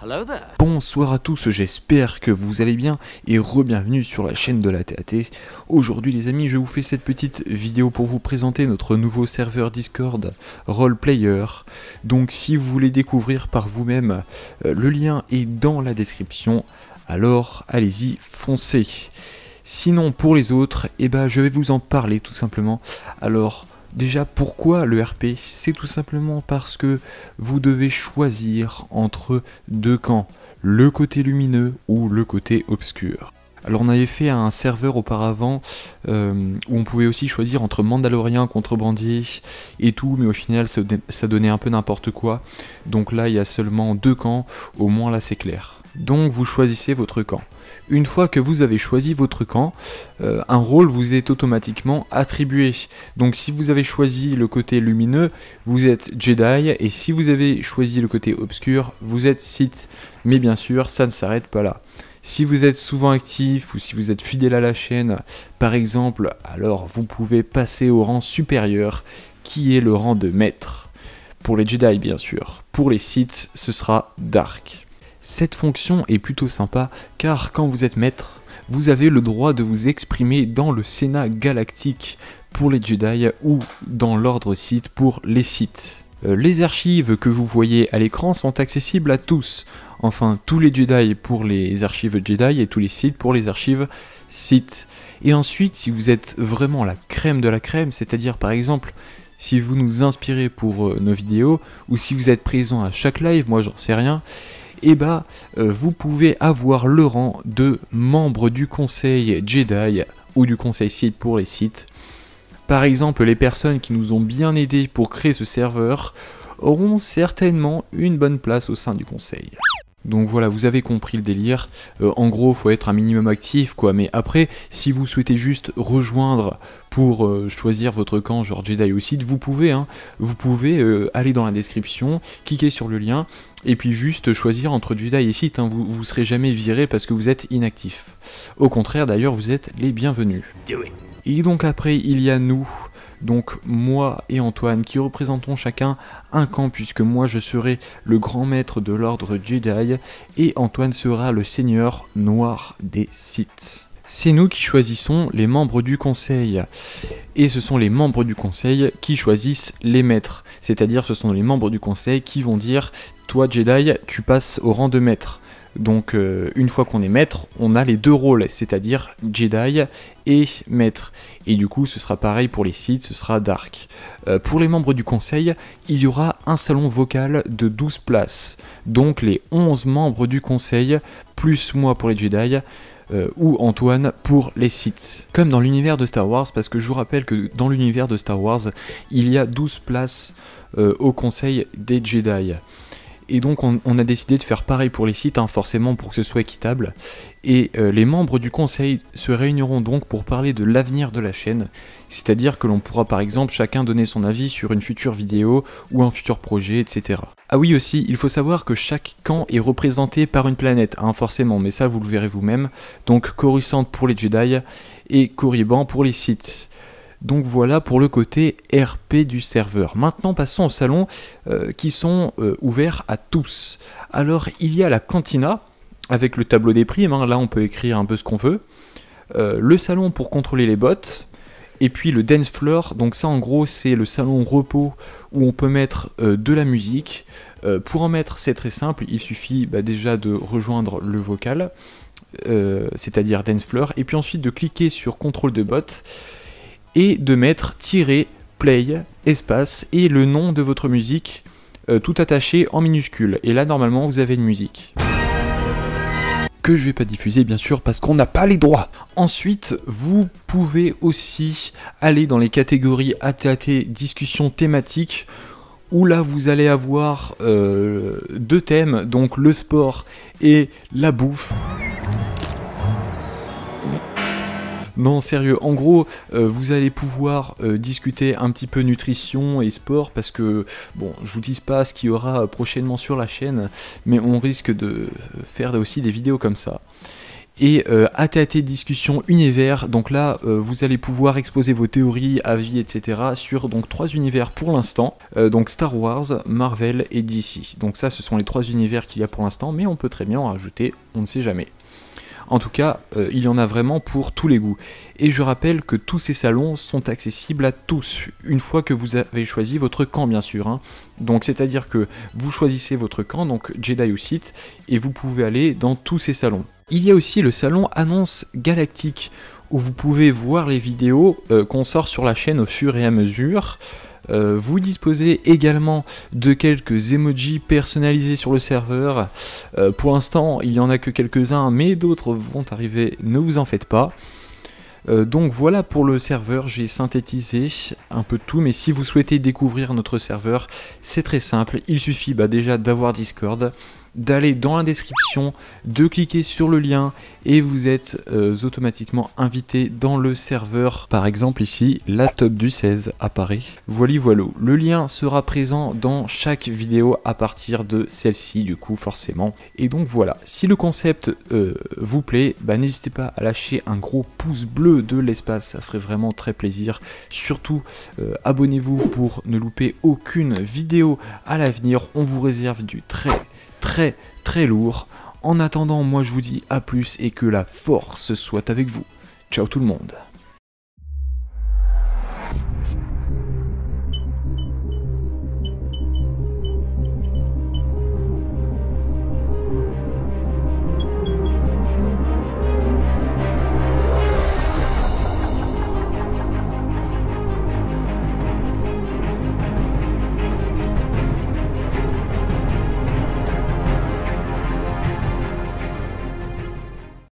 Hello there. Bonsoir à tous, j'espère que vous allez bien et re-bienvenue sur la chaîne de la TAT. Aujourd'hui les amis, je vous fais cette petite vidéo pour vous présenter notre nouveau serveur Discord Roleplayer. Donc si vous voulez découvrir par vous-même, le lien est dans la description, alors allez-y, foncez. Sinon pour les autres, je vais vous en parler tout simplement. Alors déjà, pourquoi le RP? C'est tout simplement parce que vous devez choisir entre deux camps, le côté lumineux ou le côté obscur. Alors on avait fait un serveur auparavant où on pouvait aussi choisir entre Mandalorien, contrebandier et tout, mais au final ça donnait un peu n'importe quoi. Donc là il y a seulement deux camps, au moins là c'est clair. Donc vous choisissez votre camp. Une fois que vous avez choisi votre camp, un rôle vous est automatiquement attribué. Donc si vous avez choisi le côté lumineux, vous êtes Jedi, et si vous avez choisi le côté obscur, vous êtes Sith. Mais bien sûr, ça ne s'arrête pas là. Si vous êtes souvent actif ou si vous êtes fidèle à la chaîne, par exemple, alors vous pouvez passer au rang supérieur, qui est le rang de maître. Pour les Jedi bien sûr. Pour les Sith, ce sera Dark. Cette fonction est plutôt sympa car quand vous êtes maître, vous avez le droit de vous exprimer dans le Sénat galactique pour les Jedi ou dans l'ordre Sith pour les Sith. Les archives que vous voyez à l'écran sont accessibles à tous, enfin tous les Jedi pour les archives Jedi et tous les Sith pour les archives Sith. Et ensuite, si vous êtes vraiment la crème de la crème, c'est-à-dire par exemple si vous nous inspirez pour nos vidéos ou si vous êtes présent à chaque live, moi j'en sais rien, vous pouvez avoir le rang de membre du conseil Jedi ou du conseil Sith pour les Sith. Par exemple, les personnes qui nous ont bien aidés pour créer ce serveur auront certainement une bonne place au sein du conseil. Donc voilà, vous avez compris le délire. En gros, faut être un minimum actif, quoi. Mais après, si vous souhaitez juste rejoindre pour choisir votre camp, genre Jedi ou Sith, vous pouvez aller dans la description, cliquer sur le lien, et puis juste choisir entre Jedi et Sith. Vous serez jamais viré parce que vous êtes inactif. Au contraire, d'ailleurs, vous êtes les bienvenus. Et donc après, il y a nous. Donc moi et Antoine qui représentons chacun un camp, puisque moi je serai le grand maître de l'ordre Jedi et Antoine sera le seigneur noir des Sith. C'est nous qui choisissons les membres du conseil, et ce sont les membres du conseil qui choisissent les maîtres, c'est-à-dire ce sont les membres du conseil qui vont dire « toi Jedi, tu passes au rang de maître ». Donc une fois qu'on est maître, on a les deux rôles, c'est-à-dire Jedi et maître. Et du coup ce sera pareil pour les Sith, ce sera Dark. Pour les membres du conseil, il y aura un salon vocal de 12 places. Donc les 11 membres du conseil, plus moi pour les Jedi, ou Antoine pour les Sith. Comme dans l'univers de Star Wars, parce que je vous rappelle que dans l'univers de Star Wars, il y a 12 places au conseil des Jedi. Et donc on a décidé de faire pareil pour les Sith, forcément pour que ce soit équitable. Et les membres du conseil se réuniront donc pour parler de l'avenir de la chaîne, c'est-à-dire que l'on pourra par exemple chacun donner son avis sur une future vidéo ou un futur projet, etc. Ah oui aussi, il faut savoir que chaque camp est représenté par une planète, forcément, mais ça vous le verrez vous-même. Donc Coruscant pour les Jedi et Korriban pour les Sith. Donc voilà pour le côté RP du serveur. Maintenant passons au salon qui sont ouverts à tous. Alors il y a la cantina avec le tableau des primes, là on peut écrire un peu ce qu'on veut. Le salon pour contrôler les bots. Et puis le dance floor, donc ça en gros c'est le salon repos où on peut mettre de la musique. Pour en mettre c'est très simple, il suffit déjà de rejoindre le vocal, c'est-à-dire dance floor, et puis ensuite de cliquer sur contrôle de bot. Et de mettre -play, espace, et le nom de votre musique, tout attaché en minuscule. Et là, normalement, vous avez une musique. Que je vais pas diffuser, bien sûr, parce qu'on n'a pas les droits. Ensuite, vous pouvez aussi aller dans les catégories ATAT discussion thématique, où là, vous allez avoir deux thèmes, donc le sport et la bouffe. Non, sérieux, en gros, vous allez pouvoir discuter un petit peu nutrition et sport, parce que, bon, je vous dis pas ce qu'il y aura prochainement sur la chaîne, mais on risque de faire aussi des vidéos comme ça. Et ATAT discussion univers, donc là vous allez pouvoir exposer vos théories, avis, etc. sur donc 3 univers pour l'instant, donc Star Wars, Marvel et DC. Donc ça ce sont les 3 univers qu'il y a pour l'instant, mais on peut très bien en rajouter, on ne sait jamais. En tout cas, il y en a vraiment pour tous les goûts. Et je rappelle que tous ces salons sont accessibles à tous, une fois que vous avez choisi votre camp bien sûr. Hein. Donc c'est-à-dire que vous choisissez votre camp, donc Jedi ou Sith, et vous pouvez aller dans tous ces salons. Il y a aussi le salon Annonce Galactique, où vous pouvez voir les vidéos qu'on sort sur la chaîne au fur et à mesure. Vous disposez également de quelques emojis personnalisés sur le serveur. Pour l'instant, il n'y en a que quelques-uns, mais d'autres vont arriver, ne vous en faites pas. Donc voilà pour le serveur, j'ai synthétisé un peu tout, mais si vous souhaitez découvrir notre serveur, c'est très simple, il suffit déjà d'avoir Discord, d'aller dans la description, de cliquer sur le lien et vous êtes automatiquement invité dans le serveur. Par exemple ici, la top du 16 apparaît. Voilà. Le lien sera présent dans chaque vidéo à partir de celle-ci du coup forcément. Et donc voilà, si le concept vous plaît, n'hésitez pas à lâcher un gros pouce bleu de l'espace, ça ferait vraiment très plaisir. Surtout abonnez-vous pour ne louper aucune vidéo à l'avenir, on vous réserve du très lourd. En attendant, moi je vous dis à plus et que la force soit avec vous. Ciao tout le monde.